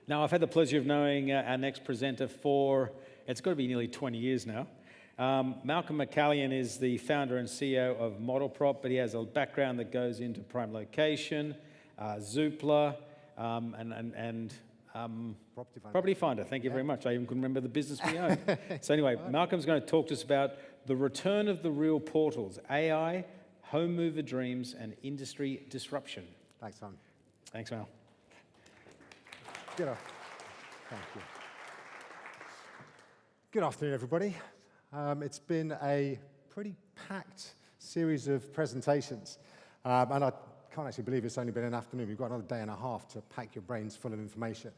Now, I've had the pleasure of knowing our next presenter for, it's got to be nearly 20 years now. Malcolm McCallion is the founder and CEO of ModelProp, but he has a background that goes into prime location, Zoopla, and Property Finder. Thank you very much. I even couldn't remember the business we own. So anyway, Malcolm's going to talk to us about the return of the real portals, AI, Homemover dreams, and industry disruption. Thanks, Simon. Thanks, Mal. Thank you. Good afternoon, everybody. It's been a pretty packed series of presentations, and I can't actually believe it's only been an afternoon. We've got another day and a half to pack your brains full of information.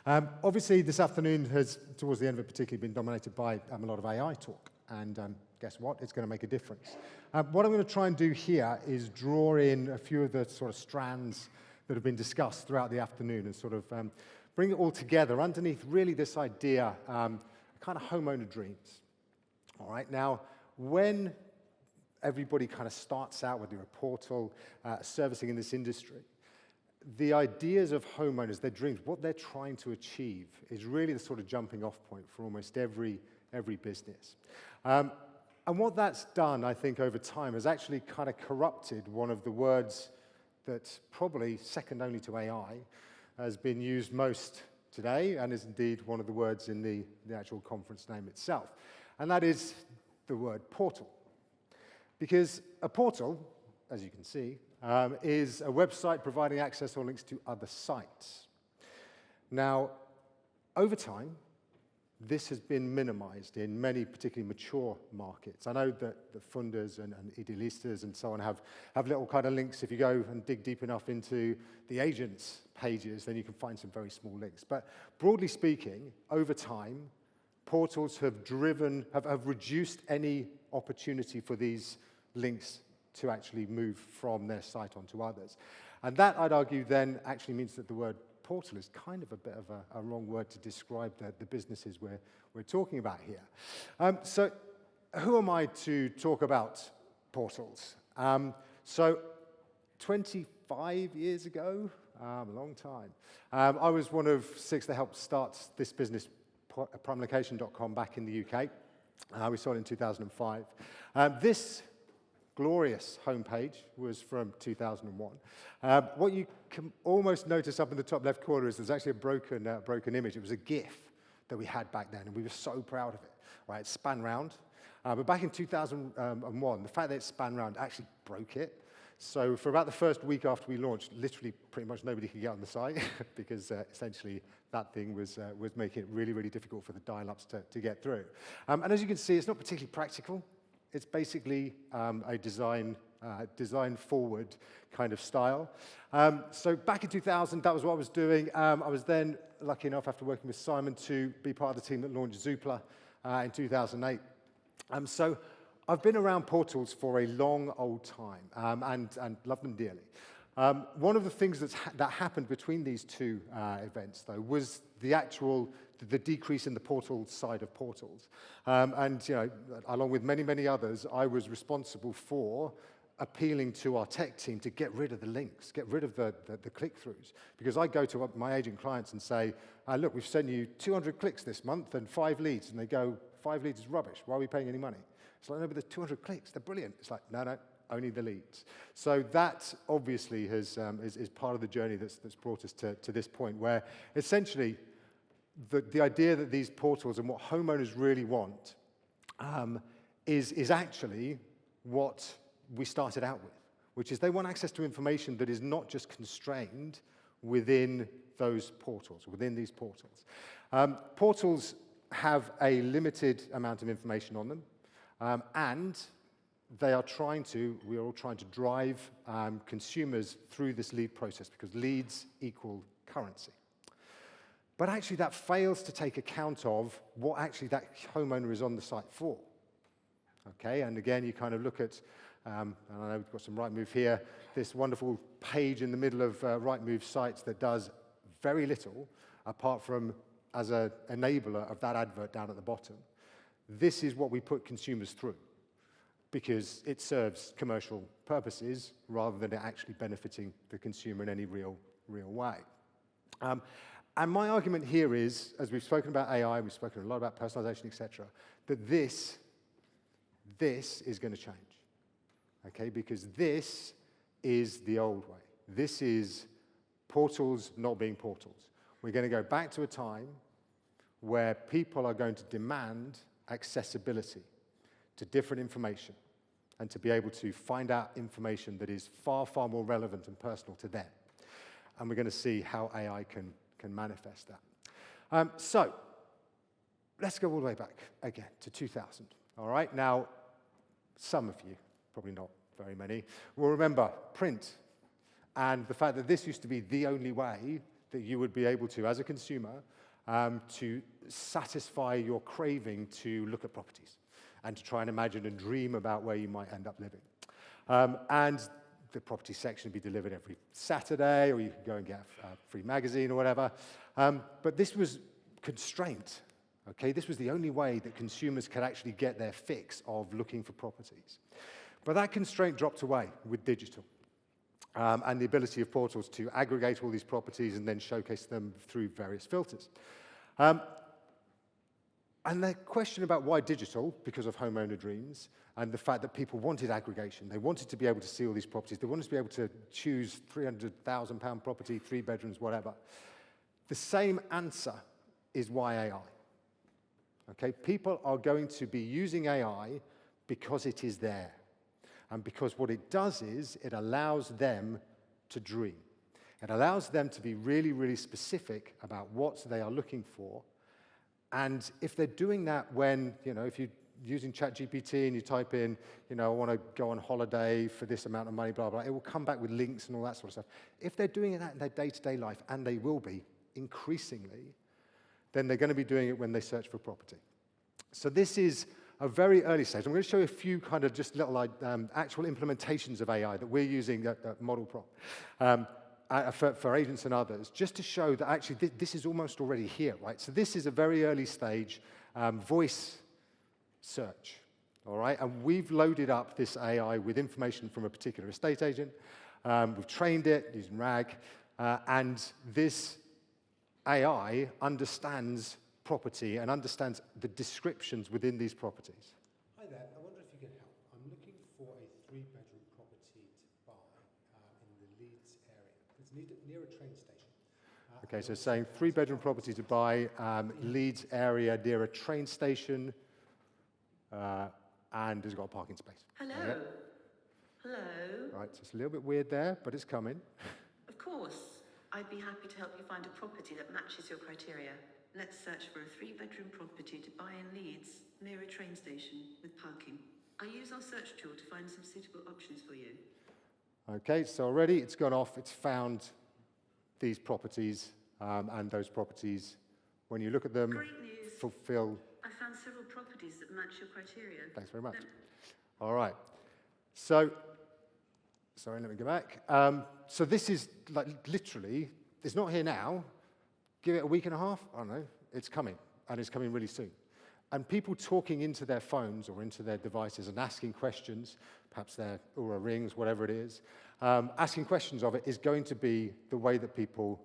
Obviously, this afternoon has, towards the end of it particularly, been dominated by a lot of AI talk, and guess what? It's going to make a difference. What I'm going to try and do here is draw in a few of the sort of strands that have been discussed throughout the afternoon and sort of bring it all together underneath really this idea, kind of homeowner dreams. All right, now, when everybody kind of starts out with a portal servicing in this industry, the ideas of homeowners, their dreams, what they're trying to achieve is really the sort of jumping off point for almost every business. And what that's done, I think, over time has actually kind of corrupted one of the words that's probably second only to AI, has been used most today and is indeed one of the words in the actual conference name itself. And that is the word portal. Because a portal, as you can see, is a website providing access or links to other sites. Now, over time, this has been minimized in many particularly mature markets. I know that the funders and idealistas and so on have little kind of links. If you go and dig deep enough into the agents' pages, then you can find some very small links. But broadly speaking, over time, portals have reduced any opportunity for these links to actually move from their site onto others. And that, I'd argue, then actually means that the word portal is kind of a bit of a wrong word to describe the businesses we're talking about here. So who am I to talk about portals? So 25 years ago, a long time, I was one of 6 that helped start this business, primelocation.com, back in the UK. We started in 2005. This glorious homepage was from 2001. What you can almost notice up in the top left corner is there's actually a broken image. It was a GIF that we had back then, and we were so proud of it. Right, it span round. But back in 2001, the fact that it span round actually broke it. So for about the first week after we launched, literally pretty much nobody could get on the site because essentially that thing was making it really, really difficult for the dial-ups to get through. And as you can see, it's not particularly practical. It's basically a design-forward kind of style. So back in 2000, that was what I was doing. I was then lucky enough, after working with Simon, to be part of the team that launched Zoopla in 2008. So I've been around portals for a long old time and love them dearly. One of the things that happened between these two events, though, was the decrease in the portal side of portals. And you know, along with many, many others, I was responsible for appealing to our tech team to get rid of the links, get rid of the click-throughs. Because I go to my agent clients and say, look, we've sent you 200 clicks this month and 5 leads. And they go, 5 leads is rubbish. Why are we paying any money? It's like, no, but there's 200 clicks. They're brilliant. It's like, no, only the leads. So that obviously is part of the journey that's brought us to this point where essentially the idea that these portals and what homeowners really want is actually what we started out with, which is they want access to information that is not just constrained within those portals, within these portals. Portals have a limited amount of information on them, and we are all trying to drive consumers through this lead process because leads equal currency. But actually that fails to take account of what actually that homeowner is on the site for. Okay, and again, you kind of look at, and I know we've got some Rightmove here, this wonderful page in the middle of Rightmove sites that does very little apart from as an enabler of that advert down at the bottom. This is what we put consumers through because it serves commercial purposes rather than it actually benefiting the consumer in any real way. And my argument here is, as we've spoken about AI, we've spoken a lot about personalization, etc., that this is going to change, okay? Because this is the old way. This is portals not being portals. We're going to go back to a time where people are going to demand accessibility to different information and to be able to find out information that is far, far more relevant and personal to them. And we're going to see how AI can manifest that. So let's go all the way back again to 2000. All right, now some of you, probably not very many, will remember print and the fact that this used to be the only way that you would be able to, as a consumer, to satisfy your craving to look at properties and to try and imagine and dream about where you might end up living. And the property section would be delivered every Saturday, or you could go and get a free magazine or whatever. But this was constraint, okay? This was the only way that consumers could actually get their fix of looking for properties. But that constraint dropped away with digital. And the ability of portals to aggregate all these properties and then showcase them through various filters. And the question about why digital, because of homeowner dreams, and the fact that people wanted aggregation. They wanted to be able to see all these properties. They wanted to be able to choose £300,000 property, 3 bedrooms, whatever. The same answer is why AI. Okay, people are going to be using AI because it is there. And because what it does is it allows them to dream. It allows them to be really, really specific about what they are looking for. And if they're doing that when, if you're using ChatGPT and you type in, I want to go on holiday for this amount of money, blah, blah, it will come back with links and all that sort of stuff. If they're doing that in their day-to-day life, and they will be increasingly, then they're going to be doing it when they search for property. So this is a very early stage. I'm going to show you a few kind of just little actual implementations of AI that we're using at ModelProp for agents and others, just to show that actually this is almost already here, right? So this is a very early stage voice search, all right? And we've loaded up this AI with information from a particular estate agent. We've trained it using RAG, and this AI understands property and understands the descriptions within these properties. Hi there, I wonder if you can help. I'm looking for a 3-bedroom property to buy in the Leeds area. It's near a train station. Okay, so saying 3-bedroom property to buy, Leeds area near a train station, and has got a parking space. Hello. Yeah. Hello. Right, so it's a little bit weird there, but it's coming. Of course. I'd be happy to help you find a property that matches your criteria. Let's search for a 3-bedroom property to buy in Leeds, near a train station, with parking. I use our search tool to find some suitable options for you. Okay, so already it's gone off, it's found these properties, and those properties, when you look at them, Great news. fulfill. I found several properties that match your criteria. Thanks very much. All right. So, sorry, let me go back. So this is like literally, it's not here now. Give it a week and a half, I don't know, it's coming, and it's coming really soon. And people talking into their phones or into their devices and asking questions, perhaps their Oura Rings, whatever it is, asking questions of it is going to be the way that people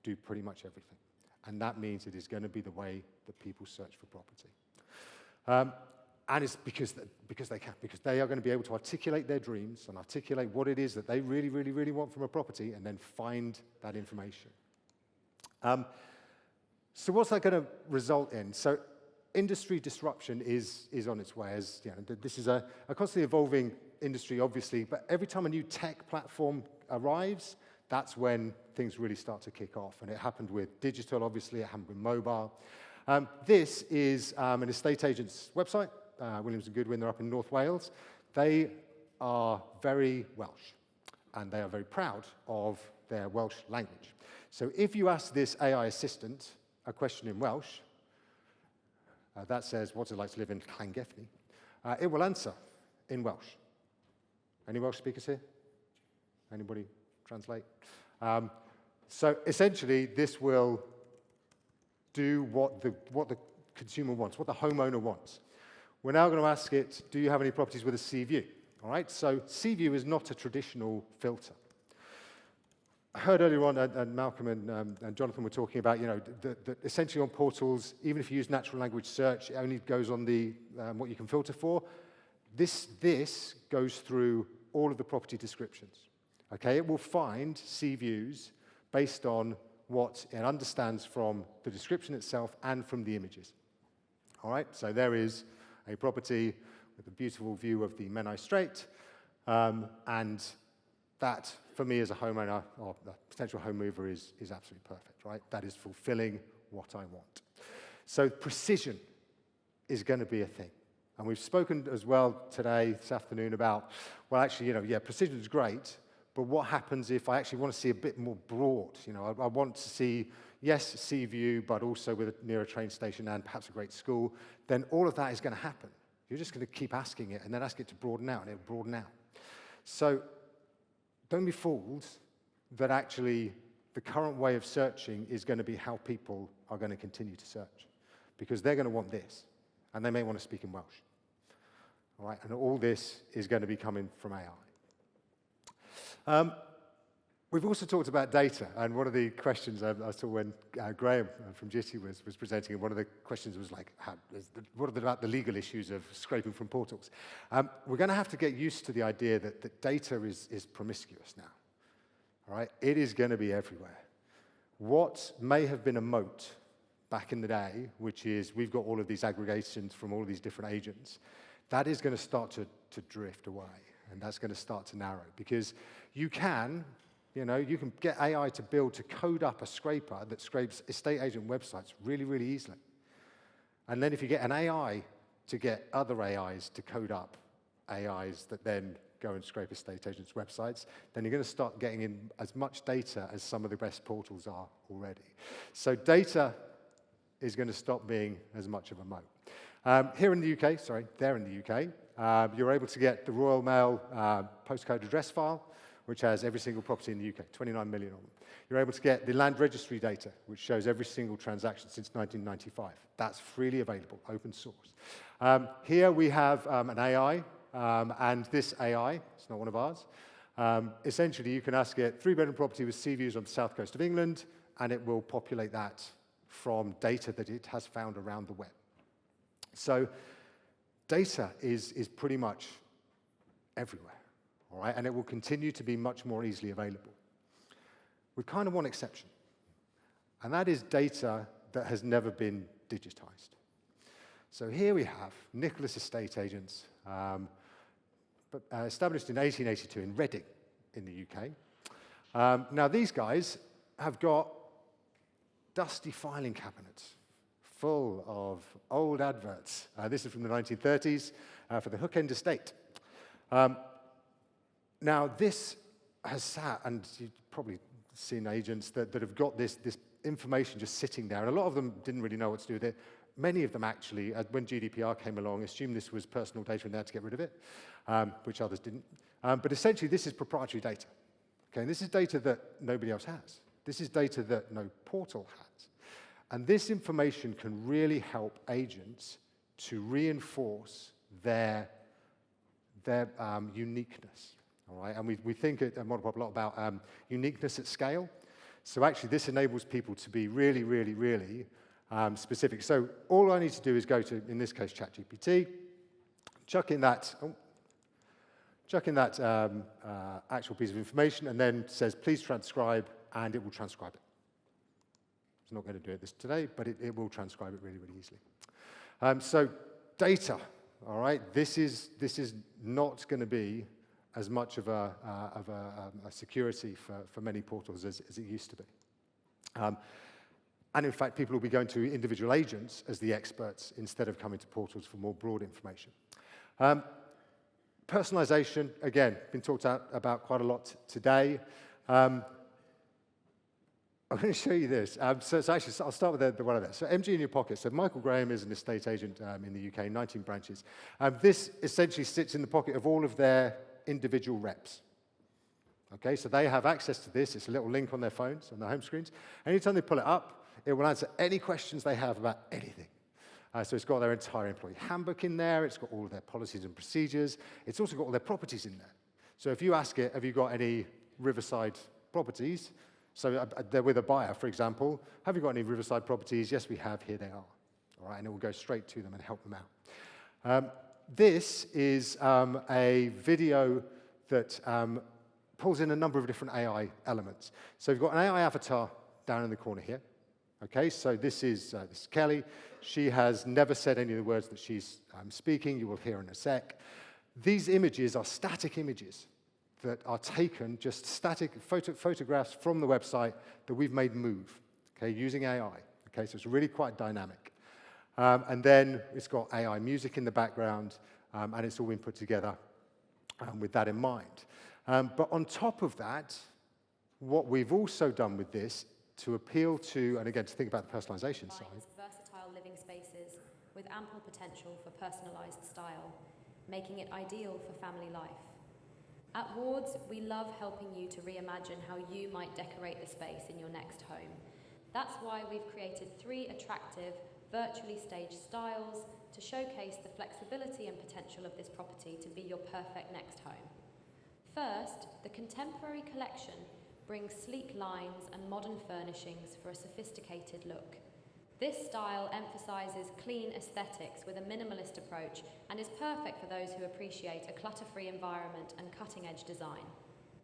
do pretty much everything. And that means it is going to be the way that people search for property. And it's because they can, because they are going to be able to articulate their dreams and articulate what it is that they really, really, really want from a property and then find that information. So what's that going to result in? So industry disruption is on its way. As this is a constantly evolving industry, obviously, but every time a new tech platform arrives, that's when things really start to kick off. And it happened with digital, obviously, it happened with mobile. This is an estate agent's website, Williams & Goodwin, they're up in North Wales. They are very Welsh, and they are very proud of their Welsh language. So if you ask this AI assistant a question in Welsh, that says, what's it like to live in Llangefni? It will answer in Welsh. Any Welsh speakers here? Anybody translate? So essentially, this will do what the consumer wants, what the homeowner wants. We're now going to ask it, do you have any properties with a sea view? All right, so sea view is not a traditional filter. I heard earlier on, and Malcolm and Jonathan were talking about, that essentially on portals, even if you use natural language search, it only goes on the what you can filter for. This goes through all of the property descriptions. Okay, it will find C-views based on what it understands from the description itself and from the images. All right, so there is a property with a beautiful view of the Menai Strait, and that, for me as a homeowner or a potential home mover, is absolutely perfect, right? That is fulfilling what I want. So precision is going to be a thing. And we've spoken as well today, this afternoon, about, well, actually, precision is great, but what happens if I actually want to see a bit more broad? I want to see, yes, sea view, but also near a train station and perhaps a great school. Then all of that is going to happen. You're just going to keep asking it and then ask it to broaden out, and it'll broaden out. So don't be fooled that actually the current way of searching is going to be how people are going to continue to search, because they're going to want this, and they may want to speak in Welsh. All right, and all this is going to be coming from AI. We've also talked about data, and one of the questions I saw when Graham from Jitty was presenting, and one of the questions was like, what about the legal issues of scraping from portals? We're going to have to get used to the idea that data is promiscuous now. All right, it is going to be everywhere. What may have been a moat back in the day, which is we've got all of these aggregations from all of these different agents, that is going to start to drift away, and that's going to start to narrow, because you can get AI to code up a scraper that scrapes estate agent websites really, really easily. And then if you get an AI to get other AIs to code up AIs that then go and scrape estate agents' websites, then you're going to start getting in as much data as some of the best portals are already. So data is going to stop being as much of a moat. There in the UK, you're able to get the Royal Mail postcode address file, which has every single property in the UK, 29 million of them. You're able to get the land registry data, which shows every single transaction since 1995. That's freely available, open source. Here we have an AI, and this AI, it's not one of ours, essentially you can ask it, 3-bedroom property with sea views on the south coast of England, and it will populate that from data that it has found around the web. So data is pretty much everywhere, all right? And it will continue to be much more easily available. With kind of one exception, and that is data that has never been digitized. So here we have Nicholas Estate Agents, established in 1882 in Reading in the UK. Now these guys have got dusty filing cabinets full of old adverts. This is from the 1930s for the Hook End Estate. Now, this has sat, and you've probably seen agents that have got this information just sitting there, and a lot of them didn't really know what to do with it. Many of them actually, when GDPR came along, assumed this was personal data and they had to get rid of it, which others didn't. But essentially, this is proprietary data. Okay, and this is data that nobody else has. This is data that no portal has. And this information can really help agents to reinforce their uniqueness, all right? And we think at ModelProp a lot about uniqueness at scale. So actually, this enables people to be really, really, really specific. So all I need to do is go to, in this case, ChatGPT, chuck in that actual piece of information, and then says, please transcribe, and it will transcribe it. It's not going to do it this today, but it will transcribe it really, really easily. So data, all right? This is not going to be as much of a security for many portals as it used to be. And in fact, people will be going to individual agents as the experts instead of coming to portals for more broad information. Personalization, again, been talked about quite a lot today. I'm going to show you this. So actually, I'll start with the one of that. So MG in your pocket. So Michael Graham is an estate agent in the UK, 19 branches. This essentially sits in the pocket of all of their individual reps. Okay, so they have access to this. It's a little link on their phones, on their home screens. Anytime they pull it up, it will answer any questions they have about anything. So it's got their entire employee handbook in there. It's got all of their policies and procedures. It's also got all their properties in there. So if you ask it, have you got any riverside properties. So they're with a buyer, for example. Have you got any riverside properties? Yes, we have. Here they are. All right, and it will go straight to them and help them out. This is a video that pulls in a number of different AI elements. So we've got an AI avatar down in the corner here. Okay, so this is Kelly. She has never said any of the words that she's speaking. You will hear in a sec. These images are static images that are taken, just static photographs from the website that we've made move, okay, using AI. Okay, so it's really quite dynamic. And then it's got AI music in the background, and it's all been put together with that in mind. But on top of that, what we've also done with this to appeal to, and again, to think about the personalization side. Versatile living spaces with ample potential for personalized style, making it ideal for family life. At Wards, we love helping you to reimagine how you might decorate the space in your next home. That's why we've created 3 attractive, virtually staged styles to showcase the flexibility and potential of this property to be your perfect next home. First, the Contemporary collection brings sleek lines and modern furnishings for a sophisticated look. This style emphasizes clean aesthetics with a minimalist approach and is perfect for those who appreciate a clutter-free environment and cutting-edge design.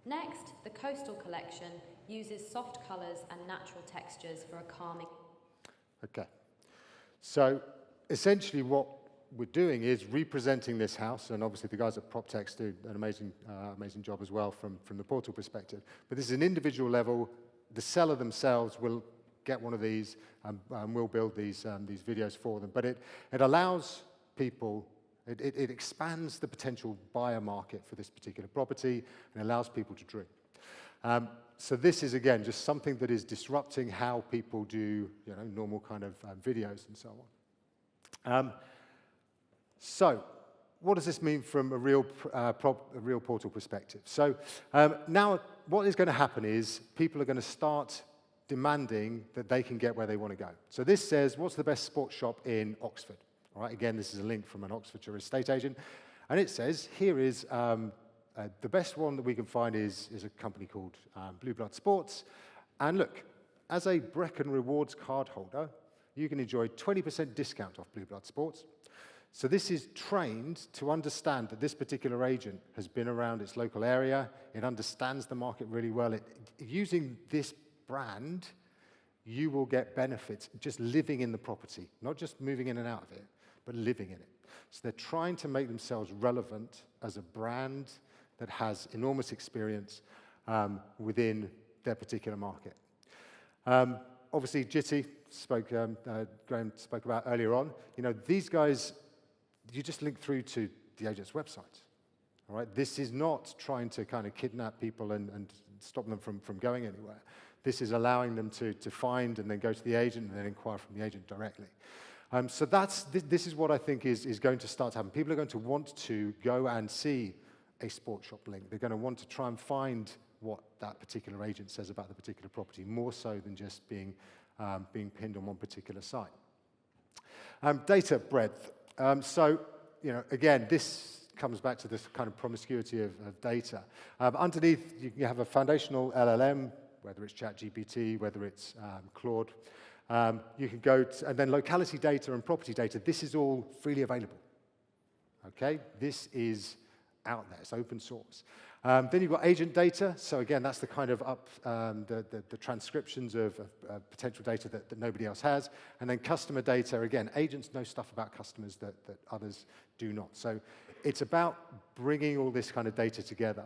Next, the Coastal collection uses soft colors and natural textures for a calming. Okay, so essentially what we're doing is representing this house, and obviously the guys at PropTex do an amazing job as well from the portal perspective. But this is an individual level. The seller themselves will get one of these, and we'll build these videos for them. But it allows people, it expands the potential buyer market for this particular property, and allows people to dream. So this is, again, just something that is disrupting how people do, normal kind of videos and so on. So what does this mean from a real portal perspective? So now what is going to happen is people are going to start demanding that they can get where they want to go. So this says, what's the best sports shop in Oxford? All right, again, this is a link from an Oxfordshire estate agent. And it says, here is the best one that we can find is a company called Blue Blood Sports. And look, as a Brecon Rewards card holder, you can enjoy 20% discount off Blue Blood Sports. So this is trained to understand that this particular agent has been around its local area. It understands the market really well. Using this brand, you will get benefits just living in the property, not just moving in and out of it, but living in it. So they're trying to make themselves relevant as a brand that has enormous experience within their particular market. Obviously, Jitty Graham spoke about earlier on. These guys, you just link through to the agent's website. All right, this is not trying to kind of kidnap people and stop them from going anywhere. This is allowing them to find and then go to the agent and then inquire from the agent directly. So this is what I think is going to start to happen. People are going to want to go and see a sports shop link. They're going to want to try and find what that particular agent says about the particular property, more so than just being pinned on one particular site. Data breadth. So, again, this comes back to this kind of promiscuity of data. Underneath, you have a foundational LLM, whether it's ChatGPT, whether it's Claude. You can go to, and then locality data and property data. This is all freely available. Okay, this is out there. It's open source. Then you've got agent data. So again, that's the kind of the transcriptions of potential data that nobody else has. And then customer data. Again, agents know stuff about customers that others do not. So it's about bringing all this kind of data together.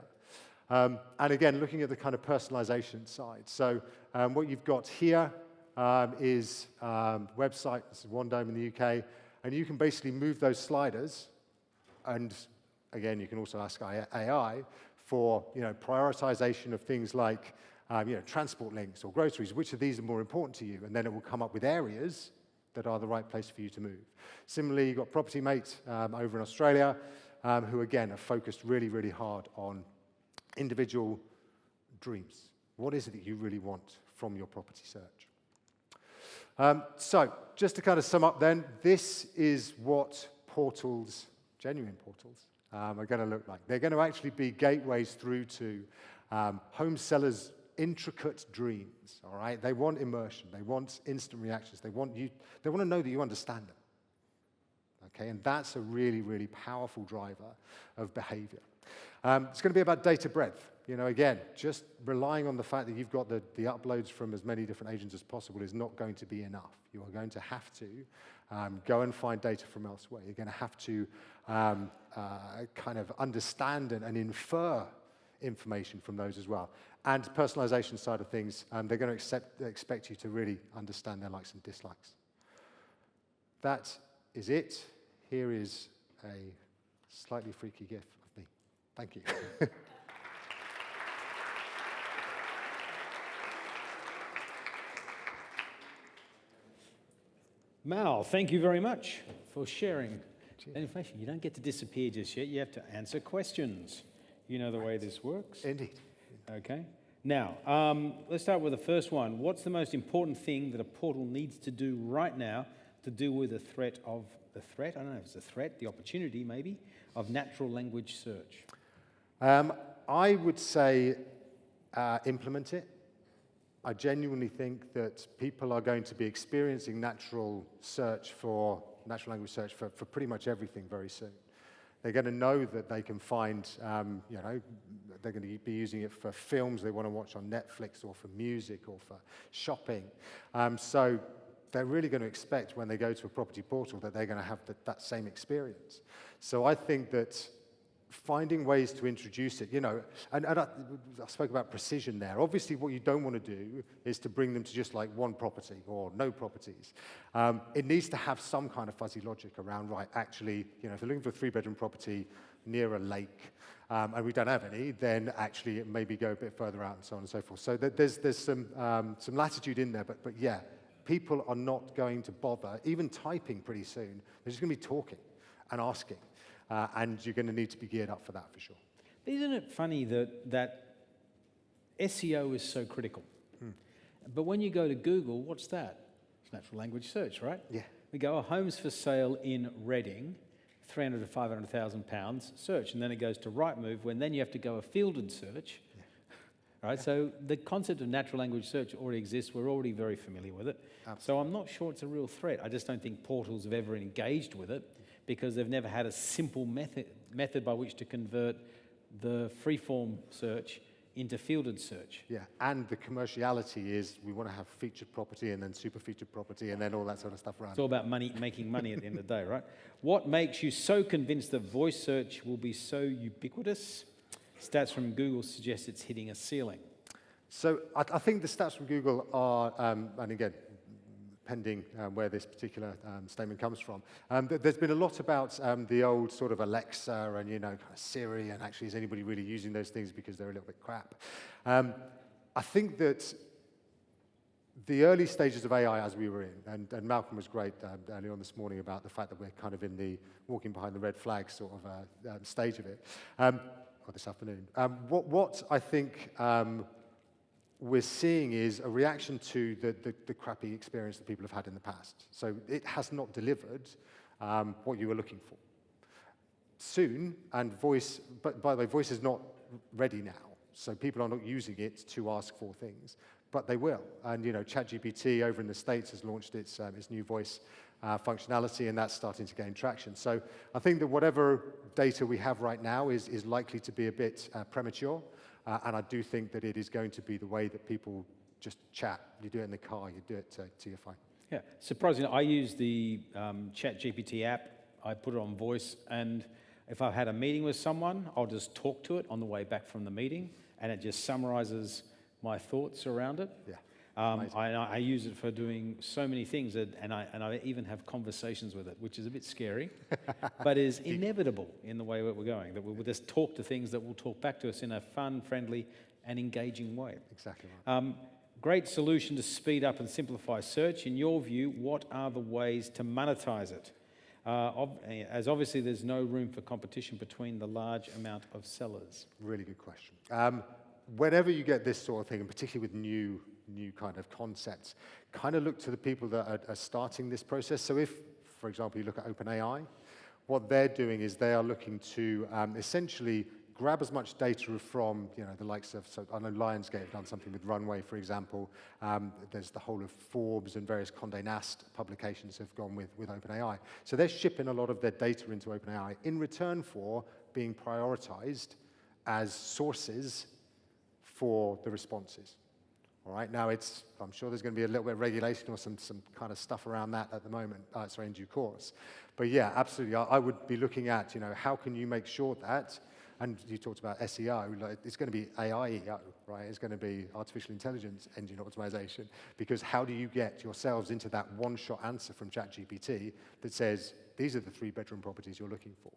And again, looking at the kind of personalization side. So what you've got here is website. This is One Dome in the UK. And you can basically move those sliders. And again, you can also ask AI for prioritization of things like transport links or groceries. Which of these are more important to you? And then it will come up with areas that are the right place for you to move. Similarly, you've got Property Mate over in Australia, who again are focused really, really hard on individual dreams. What is it that you really want from your property search? So just to kind of sum up then, this is what portals, genuine portals, are going to look like. They're going to actually be gateways through to home sellers' intricate dreams, all right? They want immersion. They want instant reactions. They want to know that you understand them. Okay, and that's a really, really powerful driver of behavior. It's going to be about data breadth. Again, just relying on the fact that you've got the uploads from as many different agents as possible is not going to be enough. You are going to have to go and find data from elsewhere. You're going to have to kind of understand and infer information from those as well. And personalization side of things, they're going to expect you to really understand their likes and dislikes. That is it. Here is a slightly freaky gif of me. Thank you. Mal, thank you very much for sharing that information. You don't get to disappear just yet. You have to answer questions. You know the way this works? Indeed. Okay. Now, let's start with the first one. What's the most important thing that a portal needs to do right now to deal with the threat, I don't know if it's a threat, the opportunity maybe, of natural language search? I would say implement it. I genuinely think that people are going to be experiencing natural language search for pretty much everything very soon. They're going to know that they can find, they're going to be using it for films they want to watch on Netflix or for music or for shopping. So they're really going to expect when they go to a property portal that they're going to have that same experience. So I think that finding ways to introduce it, and I spoke about precision there. Obviously, what you don't want to do is to bring them to just like one property or no properties. It needs to have some kind of fuzzy logic around, right, actually, if you're looking for a 3-bedroom property near a lake, and we don't have any, then actually it maybe go a bit further out and so on and so forth. So there's some latitude in there, but yeah, people are not going to bother, even typing pretty soon. They're just going to be talking and asking. And you're going to need to be geared up for that for sure. Isn't it funny that SEO is so critical? But when you go to Google, what's that? It's natural language search, right? Yeah. We go, homes for sale in Reading, 300 to 500,000 pounds, search. And then it goes to Rightmove, when then you have to go a fielded search. Yeah. Right? Yeah. So the concept of natural language search already exists. We're already very familiar with it. Absolutely. So I'm not sure it's a real threat. I just don't think portals have ever engaged with it, because they've never had a simple method by which to convert the free-form search into fielded search. Yeah, and the commerciality is we want to have featured property and then super featured property and then all that sort of stuff around. It's all about making money at the end of the day, right? What makes you so convinced that voice search will be so ubiquitous? Stats from Google suggest it's hitting a ceiling. So I think the stats from Google are, and again, pending where this particular statement comes from. There's been a lot about the old sort of Alexa and, kind of Siri, and actually is anybody really using those things because they're a little bit crap. I think that the early stages of AI as we were in, and Malcolm was great earlier on this morning about the fact that we're kind of in the walking behind the red flag sort of stage of it, or this afternoon. What I think we're seeing is a reaction to the crappy experience that people have had in the past. So it has not delivered what you were looking for. Soon, and voice, but by the way, voice is not ready now. So people are not using it to ask for things, but they will. And ChatGPT over in the States has launched its new voice functionality, and that's starting to gain traction. So I think that whatever data we have right now is likely to be a bit premature. And I do think that it is going to be the way that people just chat. You do it in the car, you do it to your phone. Yeah, surprisingly, I use the ChatGPT app. I put it on voice, and if I've had a meeting with someone, I'll just talk to it on the way back from the meeting, and it just summarizes my thoughts around it. Yeah. I use it for doing so many things, and I even have conversations with it, which is a bit scary, but is inevitable in the way that we're going, that we'll just talk to things that will talk back to us in a fun, friendly, and engaging way. Exactly right. Great solution to speed up and simplify search. In your view, what are the ways to monetize it? As obviously there's no room for competition between the large amount of sellers. Really good question. Whenever you get this sort of thing, and particularly with new kind of concepts, kind of look to the people that are starting this process. So if, for example, you look at OpenAI, what they're doing is they are looking to essentially grab as much data from, the likes of, so I know Lionsgate have done something with Runway, for example. There's the whole of Forbes and various Condé Nast publications have gone with OpenAI. So they're shipping a lot of their data into OpenAI in return for being prioritized as sources for the responses. All right, now I'm sure there's going to be a little bit of regulation or some kind of stuff around that at the moment, in due course. But yeah, absolutely, I would be looking at, how can you make sure that, and you talked about SEO, like it's going to be AIEO, right? It's going to be artificial intelligence engine optimization, because how do you get yourselves into that one-shot answer from ChatGPT that says, these are the 3-bedroom properties you're looking for?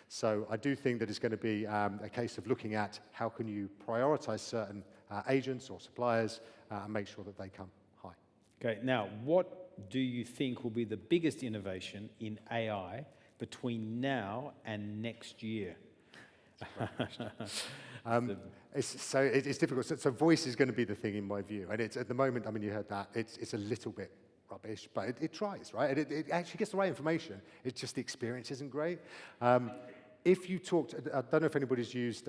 So I do think that it's going to be a case of looking at how can you prioritize certain agents or suppliers and make sure that they come high. Okay, now what do you think will be the biggest innovation in AI between now and next year? It's difficult. So voice is going to be the thing in my view. And it's, at the moment, I mean, you heard that, it's a little bit rubbish, but it tries, right? And it actually gets the right information. It's just the experience isn't great. If you talked, I don't know if anybody's used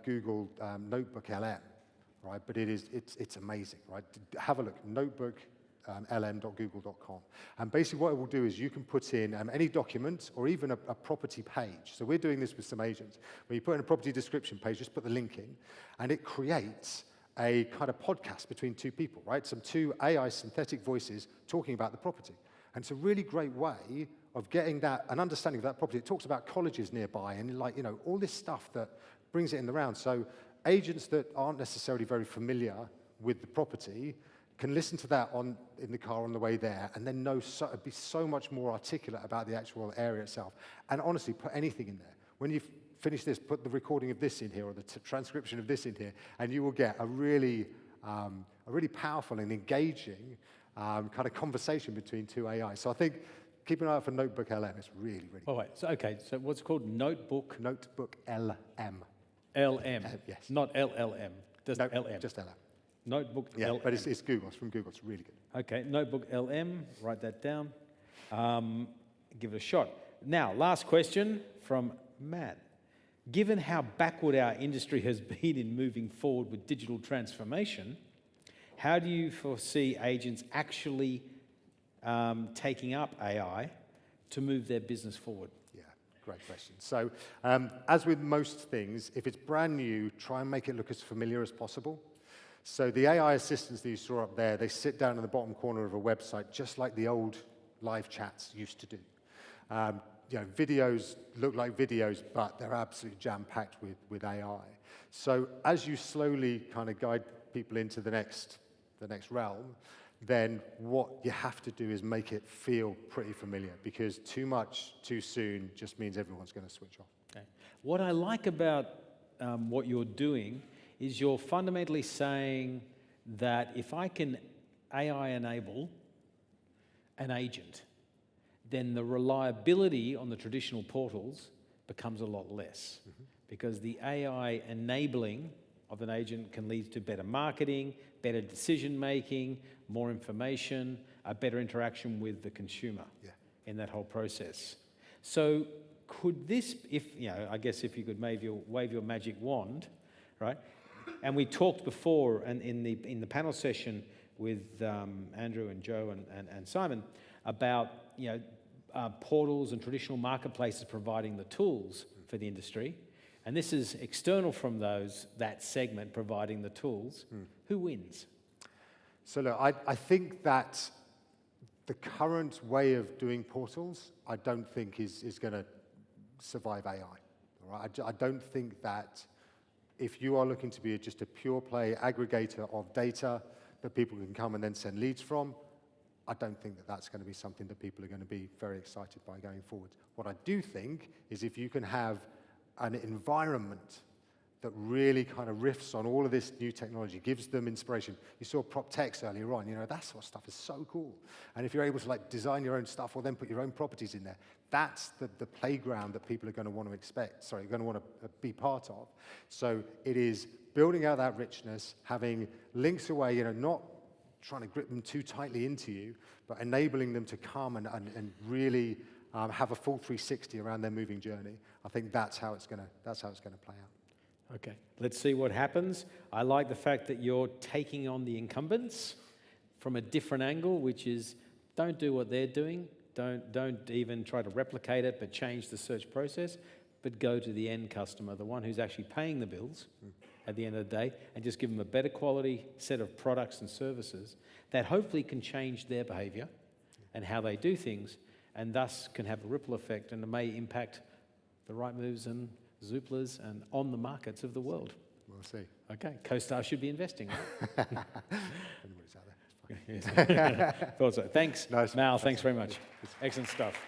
Google Notebook LM, right? But it's amazing, right? Have a look, notebooklm.google.com. And basically what it will do is you can put in any document or even a property page. So we're doing this with some agents, where you put in a property description page, just put the link in, and it creates a kind of podcast between two people, right? Some two AI synthetic voices talking about the property. And it's a really great way of getting that, an understanding of that property. It talks about colleges nearby and all this stuff that brings it in the round. So agents that aren't necessarily very familiar with the property can listen to that in the car on the way there and then be so much more articulate about the actual area itself. And honestly, put anything in there. When you've finished this, put the recording of this in here or the transcription of this in here, and you will get a really powerful and engaging kind of conversation between two AI. So I think keep an eye out for Notebook LM. It's really, really Oh, wait, so what's it called? Notebook LM. LM. Yes. Not LLM, just No, LM. just LM. Notebook Yeah, LM. but it's Google. It's from Google. It's really good. Okay, Notebook LM, write that down. Give it a shot. Now, last question from Matt. Given how backward our industry has been in moving forward with digital transformation, how do you foresee agents actually taking up AI to move their business forward? Yeah, great question. So as with most things, if it's brand new, try and make it look as familiar as possible. So the AI assistants that you saw up there, they sit down in the bottom corner of a website, just like the old live chats used to do. Videos look like videos, but they're absolutely jam-packed with AI. So as you slowly kind of guide people into the next realm, then what you have to do is make it feel pretty familiar, because too much too soon just means everyone's going to switch off. Okay. What I like about what you're doing is you're fundamentally saying that if I can AI enable an agent, then the reliability on the traditional portals becomes a lot less, because the AI enabling of an agent can lead to better marketing, better decision making, more information, a better interaction with the consumer in that whole process. So could this, I guess if you could wave your magic wand, right? And we talked before and in the panel session with Andrew and Joe and Simon about portals and traditional marketplaces providing the tools for the industry, and this is external from that segment providing the tools. Who wins? So look, I think that the current way of doing portals, I don't think is going to survive AI. All right? I don't think that if you are looking to be just a pure play aggregator of data that people can come and then send leads from, I don't think that that's going to be something that people are going to be very excited by going forward. What I do think is if you can have an environment that really kind of riffs on all of this new technology, gives them inspiration. You saw PropTex earlier on, that sort of stuff is so cool. And if you're able to design your own stuff or then put your own properties in there, that's the playground that people are going to want to be part of. So it is building out that richness, having links away, not trying to grip them too tightly into you, but enabling them to come and really have a full 360 around their moving journey. I think that's how it's going to play out. Okay, let's see what happens. I like the fact that you're taking on the incumbents from a different angle, which is don't do what they're doing. Don't even try to replicate it, but change the search process, but go to the end customer, the one who's actually paying the bills at the end of the day, and just give them a better quality set of products and services that hopefully can change their behavior and how they do things, and thus can have a ripple effect, and it may impact the Rightmoves and Zooplas and on the markets of the world. We'll see. Okay, CoStar should be investing. Right? Anybody's out there, it's fine. Thought so. Thanks, Nice. Mal. Thanks very much. Excellent stuff.